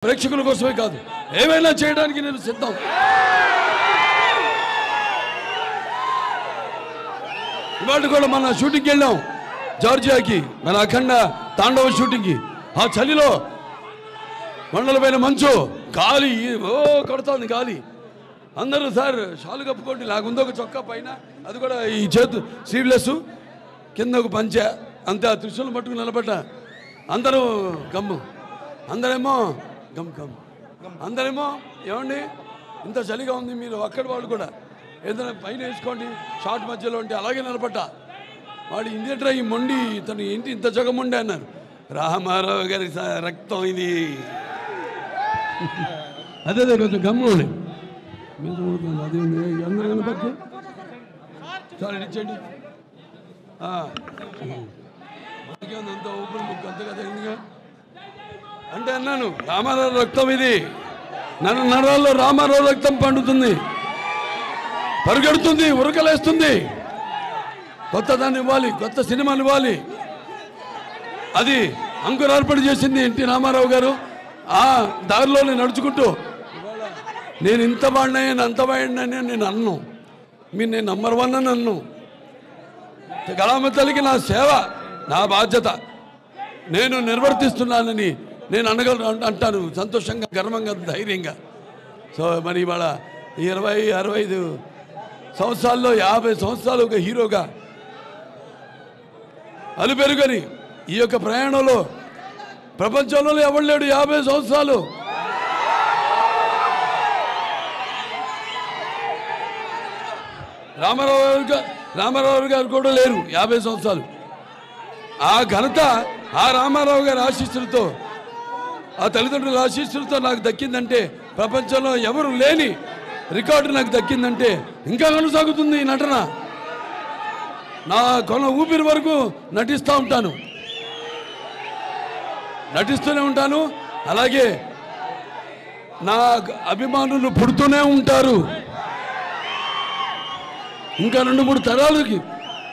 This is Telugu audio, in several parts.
ప్రేక్షకుల కోసమే కాదు ఏమైనా చేయడానికి నేను సిద్ధం. ఇవాళ కూడా మన షూటింగ్కి వెళ్ళాం జార్జియాకి, మన అఖండ తాండవ షూటింగ్కి. ఆ చలిలో మండలమైన మంచు, గాలి కొడుతోంది గాలి. అందరూ సార్ షాలు కప్పుకోండి, నాకుందో ఒక చొక్కా పైన, అది కూడా ఈ చేతు స్లీవ్లెస్, కింద ఒక పంచె, అంతే. ఆ త్రిశూలం పట్టుకుని నిలబడ్డ అందరూ గమ్ము, అందరేమో గమ్ గమ్, అందరేమో ఏమండి ఇంత చలిగా ఉంది, మీరు అక్కడ వాళ్ళు కూడా ఏదైనా పైన వేసుకోండి షార్ట్ మధ్యలో ఉంటే. అలాగే నిలబడ్డా. వాడు ఇండియా ఈ మొండి తను ఏంటి ఇంత జగముండి అన్నారు. రామారావు గారి రక్తం ఇది. అదే కొంచెం గమ్ముండి అదే అందరూ కనపడి చాలా ఇచ్చండి. అంత ఊపిరి ముక్కు అంత కదా ఎందుగా అంటే అన్నాను. రామారావు రక్తం ఇది, నన్ను నరాల్లో రామారావు రక్తం పండుతుంది, పరుగెడుతుంది, ఉరకలేస్తుంది. కొత్త దాన్ని ఇవ్వాలి, కొత్త సినిమాలు ఇవ్వాలి. అది అంకురార్పణ చేసింది ఎన్టీ రామారావు గారు. ఆ దారిలోనే నడుచుకుంటూ నేను ఇంత వాడినాయని అంత వాడినని నేను అన్ను, మీరు నేను నంబర్ 1 అని అన్ను. కళామ తల్లికి నా సేవ, నా బాధ్యత నేను నిర్వర్తిస్తున్నానని నేను అంటాను సంతోషంగా, గర్వంగా, ధైర్యంగా. సో మరి ఇవాళ 20-65 సంవత్సరాల్లో 50 సంవత్సరాలు ఒక హీరోగా అలుపెరుగని ఈ యొక్క ప్రయాణంలో ప్రపంచంలో ఎవరు లేడు 50 సంవత్సరాలు. రామారావు గారు కూడా లేరు 50 సంవత్సరాలు. ఆ ఘనత ఆ రామారావు గారి ఆశీస్సులతో, ఆ తల్లిదండ్రుల ఆశీస్సులతో నాకు దక్కిందంటే, ప్రపంచంలో ఎవరు లేని రికార్డు నాకు దక్కిందంటే ఇంకా కొనసాగుతుంది ఈ నటన. నా కొన ఊపిరి వరకు నటిస్తూ ఉంటాను, నటిస్తూనే ఉంటాను. అలాగే నా అభిమానులు పుడుతూనే ఉంటారు. ఇంకా 2-3 తరాలకి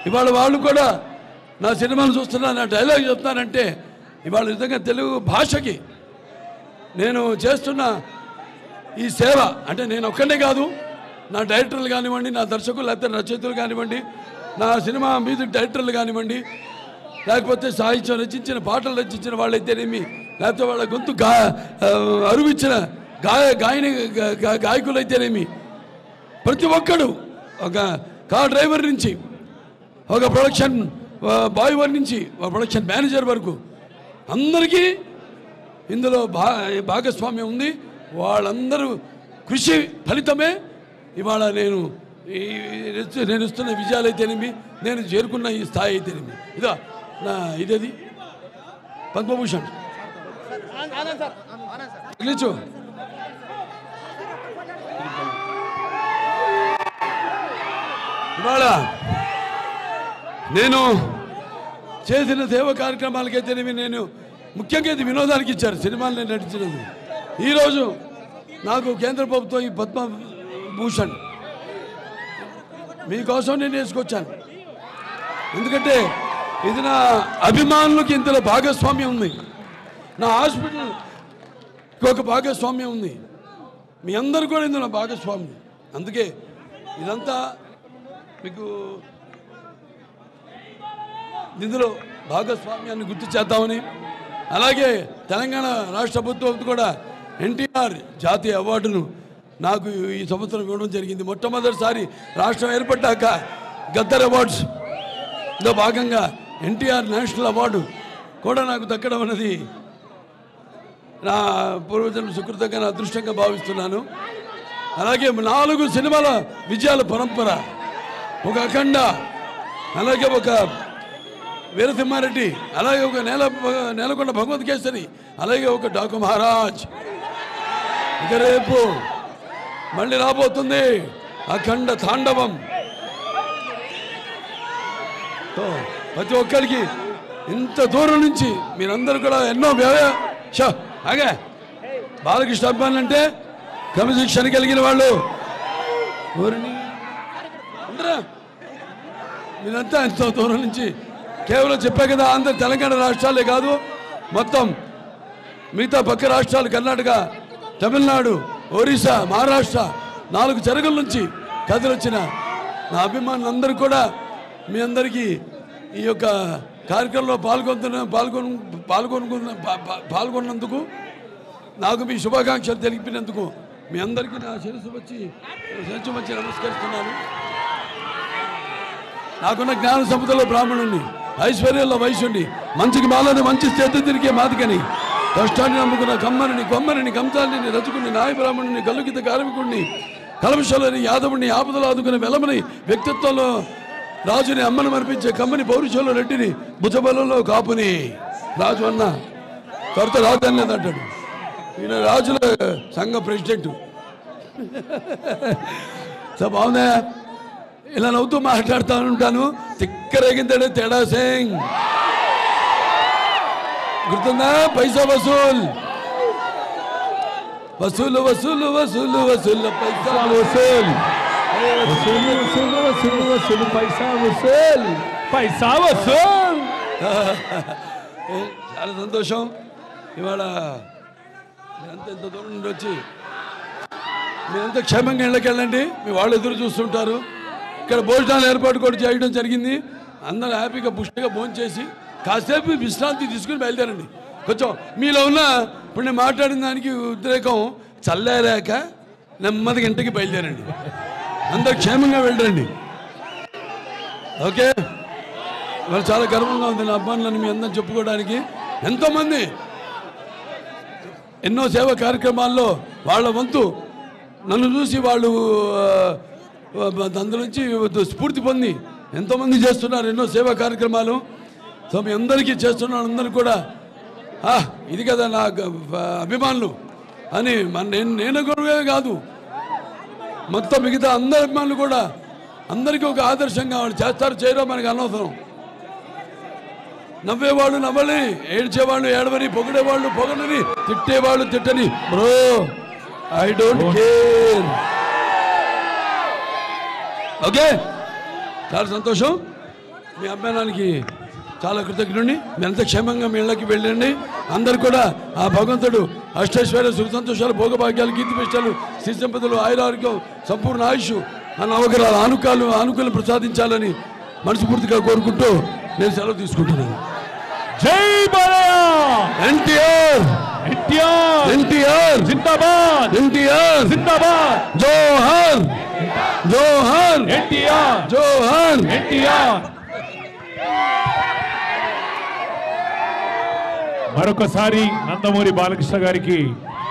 ఇవాళ వాళ్ళు కూడా నా సినిమాలు చూస్తున్నా, నా డైలాగ్ చెప్తానంటే ఇవాళ నిజంగా తెలుగు భాషకి నేను చేస్తున్న ఈ సేవ అంటే నేను ఒక్కనే కాదు, నా డైరెక్టర్లు కానివ్వండి, నా దర్శకులు లేకపోతే రచయితలు కానివ్వండి, నా సినిమా మ్యూజిక్ డైరెక్టర్లు కానివ్వండి, లేకపోతే సాహిత్యం రచించిన పాటలు రచించిన వాళ్ళైతేనేమి, లేకపోతే వాళ్ళ గొంతు అరువిచ్చిన గాయకులు అయితేనేమి, ప్రతి ఒక్కడు, ఒక కార్ డ్రైవర్ నుంచి ఒక ప్రొడక్షన్ బాయ్ నుంచి ఒక ప్రొడక్షన్ మేనేజర్ వరకు అందరికీ ఇందులో భాగస్వామ్యం ఉంది. వాళ్ళందరూ కృషి ఫలితమే ఇవాళ నేను ఇస్తున్న విజయాలు అయితేనేమి, నేను చేరుకున్న ఈ స్థాయి అయితేనేమి. ఇదా నా ఇదేది పద్మభూషణ్ నిలిచు. ఇవాళ నేను చేసిన సేవ కార్యక్రమాలకైతేనేమి, నేను ముఖ్యంగా ఇది వినోదానికి ఇచ్చారు సినిమాలు నేను నటించినది. ఈరోజు నాకు కేంద్ర ప్రభుత్వం ఈ పద్మభూషణ్ మీకోసం నేను వేసుకొచ్చాను. ఎందుకంటే ఇది నా అభిమానులకి ఇందులో భాగస్వామ్యం ఉంది, నా హాస్పిటల్కి ఒక భాగస్వామ్యం ఉంది, మీ అందరూ కూడా ఇందులో భాగస్వామ్యం. అందుకే ఇదంతా మీకు ఇందులో భాగస్వామ్యాన్ని గుర్తు చేద్దామని, అలాగే తెలంగాణ రాష్ట్ర ప్రభుత్వం కూడా ఎన్టీఆర్ జాతీయ అవార్డును నాకు ఈ సంవత్సరం ఇవ్వడం జరిగింది. మొట్టమొదటిసారి రాష్ట్రం ఏర్పడ్డాక గద్దర్ అవార్డ్స్లో భాగంగా ఎన్టీఆర్ నేషనల్ అవార్డు కూడా నాకు దక్కడం అన్నది నా పూర్వజన్మ సుకృతంగా, నా అదృష్టంగా భావిస్తున్నాను. అలాగే 4 సినిమాల విజయాల పరంపర, ఒక అఖండ, అలాగే ఒక వీరసింహారెడ్డి, అలాగే ఒక నేలకొండ భగవత్ కేసరి, అలాగే ఒక డాకు మహారాజ్. ఇక రేపు మళ్ళీ రాబోతుంది అఖండ తాండవం. ప్రతి ఒక్కరికి ఇంత దూరం నుంచి మీరందరూ కూడా ఎన్నో అలాగే బాలకృష్ణ అభిమానులు అంటే క్రమశిక్షణ కలిగిన వాళ్ళు మీరంతా ఎంతో దూరం నుంచి కేవలం చెప్పే కదా, ఆంధ్ర తెలంగాణ రాష్ట్రాలే కాదు, మొత్తం మిగతా పక్క రాష్ట్రాలు కర్ణాటక, తమిళనాడు, ఒరిస్సా, మహారాష్ట్ర 4 చెరగుల నుంచి కథలొచ్చిన నా అభిమానులందరూ కూడా మీ అందరికీ ఈ యొక్క కార్యక్రమంలో పాల్గొన్నందుకు నాకు మీ శుభాకాంక్షలు తెలిపినందుకు మీ అందరికీ నా శిరస్సు వచ్చి నమస్కరిస్తున్నాను. నాకున్న జ్ఞాన సంపదలో బ్రాహ్మణుణ్ణి, ఐశ్వర్యంలో వైశ్యుణ్ణి, మంచికి మాలని మంచి చేతి తిరిగే మాదికని, కష్టాన్ని నమ్ముకున్న కొమ్మరిని కంసాలిని, రచుకుని, నాయ బ్రాహ్మణుని, గల్లుగిత కార్మికుడిని, కలమశలని, యాదవుని, ఆపదలు ఆదుకునే వెలమని, వ్యక్తిత్వంలో రాజుని, అమ్మను మరిపించే కమ్మని, పౌరుషంలో రెడ్డిని, భుజబలంలో కాపుని. రాజు అన్న త్వరత రాజు అనలేదంటాడు. ఈయన రాజుల సంఘ ప్రెసిడెంట్. బాగుందా? ఇలా నవ్వుతూ మాట్లాడుతూ ఉంటాను. తిక్కరేగిందాడే తేడా సింగ్ గుర్తుందా? పైసా వసూల్ వసూలు వసూలు వసూలు వసూలు పైసా వసూల్ వసూలు వసూలు వసూలు వసూలు పైసా వసూల్ పైసా వసూల్. చాలా సంతోషం. ఇవాళ మీరంతా ఇంత దూరం నుండి వచ్చి మీరంతా క్షేమంగా ఇళ్ళకి వెళ్ళండి. మీ వాళ్ళు ఎదురు చూస్తుంటారు. ఇక్కడ భోజనాలు ఏర్పాటు కూడా చేయడం జరిగింది. అందరూ హ్యాపీగా పుష్టిగా భోజనం చేసి కాసేపు విశ్రాంతి తీసుకుని బయలుదేరండి. కొంచెం మీలో ఉన్న ఇప్పుడు నేను మాట్లాడిన దానికి ఉద్రేకం చల్లారాక నెమ్మదిగా ఇంటికి బయలుదేరండి. అందరూ క్షేమంగా వెళ్ళండి. ఓకే. వాళ్ళు చాలా గర్వంగా ఉంది నా అభిమానులను మీ అందరం చెప్పుకోవడానికి. ఎంతోమంది ఎన్నో సేవా కార్యక్రమాల్లో వాళ్ళ వంతు నన్ను చూసి వాళ్ళు అందులో నుంచి స్ఫూర్తి పొంది ఎంతోమంది చేస్తున్నారు ఎన్నో సేవా కార్యక్రమాలు. సో మీ అందరికీ చేస్తున్న వాళ్ళందరూ కూడా ఇది కదా నా అభిమానులు అని నేను కూడా కాదు, మొత్తం మిగతా అందరి అభిమానులు కూడా అందరికీ ఒక ఆదర్శంగా వాళ్ళు చేస్తారు చేయరో మనకి అనవసరం. నవ్వేవాళ్ళు నవ్వని, ఏడ్చేవాళ్ళు ఏడవని, పొగిడేవాళ్ళు పొగడని, తిట్టేవాళ్ళు తిట్టని. Bro I don't care. Okay. చాలా సంతోషం. మీ అభిమానానికి చాలా కృతజ్ఞుడిని. మీరంతా క్షేమంగా మీ ఇళ్ళకి వెళ్ళండి. అందరు కూడా ఆ భగవంతుడు అష్టైశ్వర్య సుఖ సంతోషాలు, భోగభాగ్యాలు, కీర్తిపిష్టాలు, శ్రీ సంపదలు, ఆయురారోగ్యం, సంపూర్ణ ఆయుష్, నవగ్రహాల ఆనుకూలం ప్రసాదించాలని మనస్ఫూర్తిగా కోరుకుంటూ నేను సెలవు తీసుకుంటున్నాను. జై బాలయ్య. ఎన్టీఆర్ ఎన్టీఆర్ ఎన్టీఆర్ జిందాబాద్. ఎన్టీఆర్ జిందాబాద్. జోహార్ జోహార్ ఎన్టీఆర్. జోహార్ ఎన్టీఆర్. మరొకసారి నందమూరి బాలకృష్ణ గారికి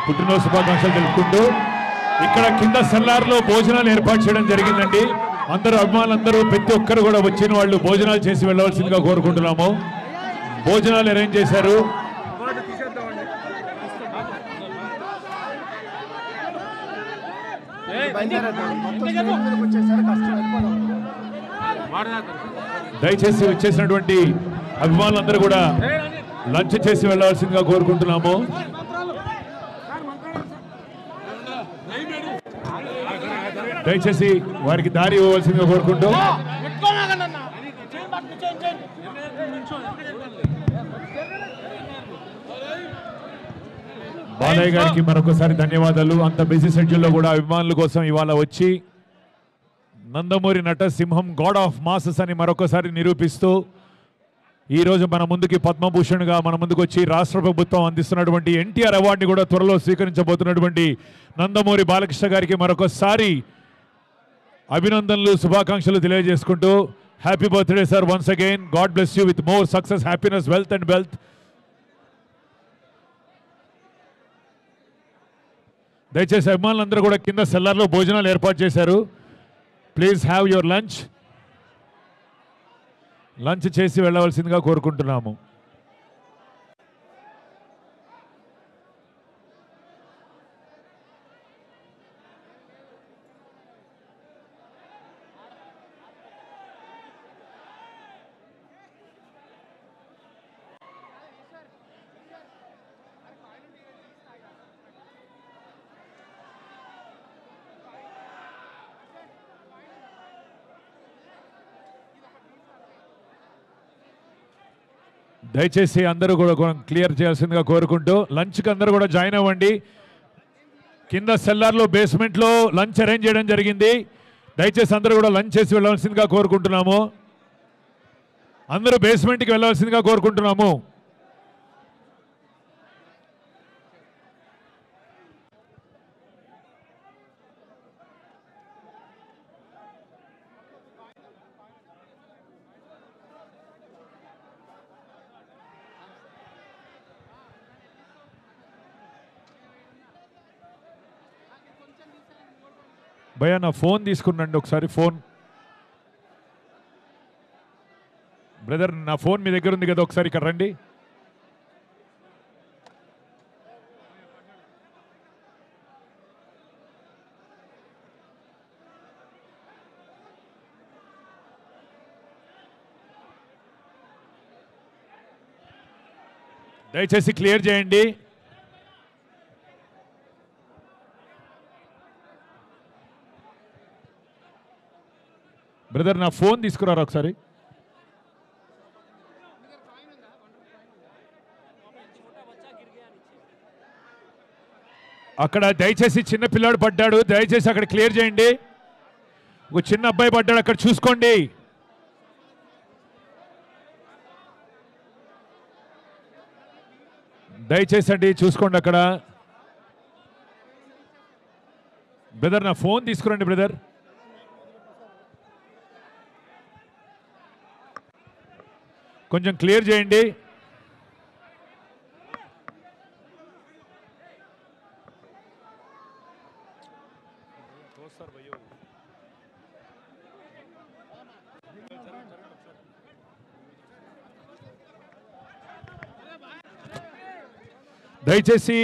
పుట్టినరోజు శుభాకాంక్షలు తెలుపుకుంటూ ఇక్కడ కింద సెల్లార్లో భోజనాలు ఏర్పాటు చేయడం జరిగిందండి. అందరూ అభిమానులందరూ ప్రతి ఒక్కరు కూడా వచ్చిన వాళ్ళు భోజనాలు చేసి వెళ్ళవలసిందిగా కోరుకుంటున్నాము. భోజనాలు అరేంజ్ చేశారు. దయచేసి వచ్చేసినటువంటి అభిమానులందరూ కూడా లంచ్ చేసి వెళ్ళవలసిందిగా కోరుకుంటున్నాము. దయచేసి వారికి దారి ఇవ్వవలసిందిగా కోరుకుంటూ బాలయ్య గారికి మరొకసారి ధన్యవాదాలు. అంత బిజీ షెడ్యూల్లో కూడా అభిమానుల కోసం ఇవాళ వచ్చి నందమూరి నటసింహం గాడ్ ఆఫ్ మాసెస్ అని మరొకసారి నిరూపిస్తూ ఈరోజు మన ముందుకి పద్మభూషణ్గా మన ముందుకు వచ్చి రాష్ట్ర ప్రభుత్వం అందిస్తున్నటువంటి ఎన్టీఆర్ అవార్డుని కూడా త్వరలో స్వీకరించబోతున్నటువంటి నందమూరి బాలకృష్ణ గారికి మరొకసారి అభినందనలు, శుభాకాంక్షలు తెలియజేసుకుంటూ happy birthday sir once again. God bless you with more success, happiness, wealth and wealth. దయచేసి అభిమానులందరూ కూడా కింద సెల్లార్లో భోజనాలు ఏర్పాటు చేశారు. ప్లీజ్ హ్యావ్ యువర్ లంచ్ చేసి వెళ్ళవలసిందిగా కోరుకుంటున్నాము. దయచేసి అందరూ కూడా క్లియర్ చేయాల్సిందిగా కోరుకుంటూ లంచ్కి అందరూ కూడా జాయిన్ అవ్వండి. కింద సెల్లార్లో బేస్మెంట్లో లంచ్ అరేంజ్ చేయడం జరిగింది. దయచేసి అందరూ కూడా లంచ్ చేసి వెళ్ళవలసిందిగా కోరుకుంటున్నాము. అందరూ బేస్మెంట్కి వెళ్ళవలసిందిగా కోరుకుంటున్నాము. భయ్యా నా ఫోన్ తీసుకున్నాండి ఒకసారి. ఫోన్ బ్రదర్ నా ఫోన్ మీ దగ్గర ఉంది కదా, ఒకసారి ఇక్కడ రండి. దయచేసి క్లియర్ చేయండి. బ్రదర్ నా ఫోన్ తీసుకురారా ఒకసారి. అక్కడ దయచేసి చిన్న పిల్లాడు పడ్డాడు, దయచేసి అక్కడ క్లియర్ చేయండి. ఒక చిన్న అబ్బాయి పడ్డాడు, అక్కడ చూసుకోండి. దయచేసి అండి చూసుకోండి అక్కడ. బ్రదర్ నా ఫోన్ తీసుకురండి బ్రదర్. కొంచెం క్లియర్ చేయండి. దయచేసి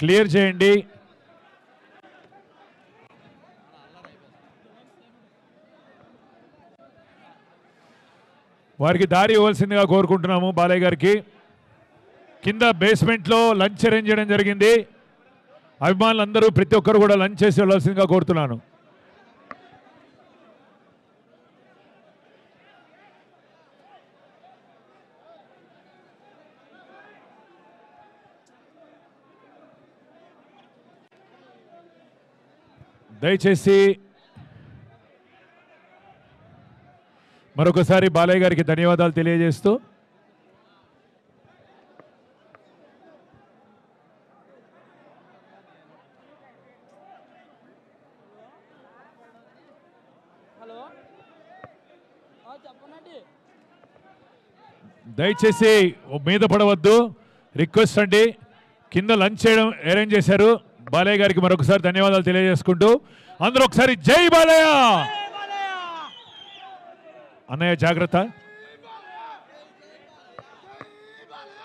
క్లియర్ చేయండి. వారికి దారి ఇవ్వాల్సిందిగా కోరుకుంటున్నాము. బాలయ్య గారికి కింద బేస్మెంట్లో లంచ్ అరేంజ్ చేయడం జరిగింది. అభిమానులందరూ ప్రతి ఒక్కరు కూడా లంచ్ చేసి వెళ్ళాల్సిందిగా కోరుతున్నాను. దయచేసి మరొకసారి బాలయ్య గారికి ధన్యవాదాలు తెలియజేస్తూ దయచేసి మీద పడవద్దు, రిక్వెస్ట్ అండి. కింద లంచ్ చేయడం అరేంజ్ చేశారు. బాలయ్య గారికి మరొకసారి ధన్యవాదాలు తెలియజేసుకుంటూ అందరూ ఒకసారి జై బాలయ్య. అన్నయ్య జాగ్రత్త.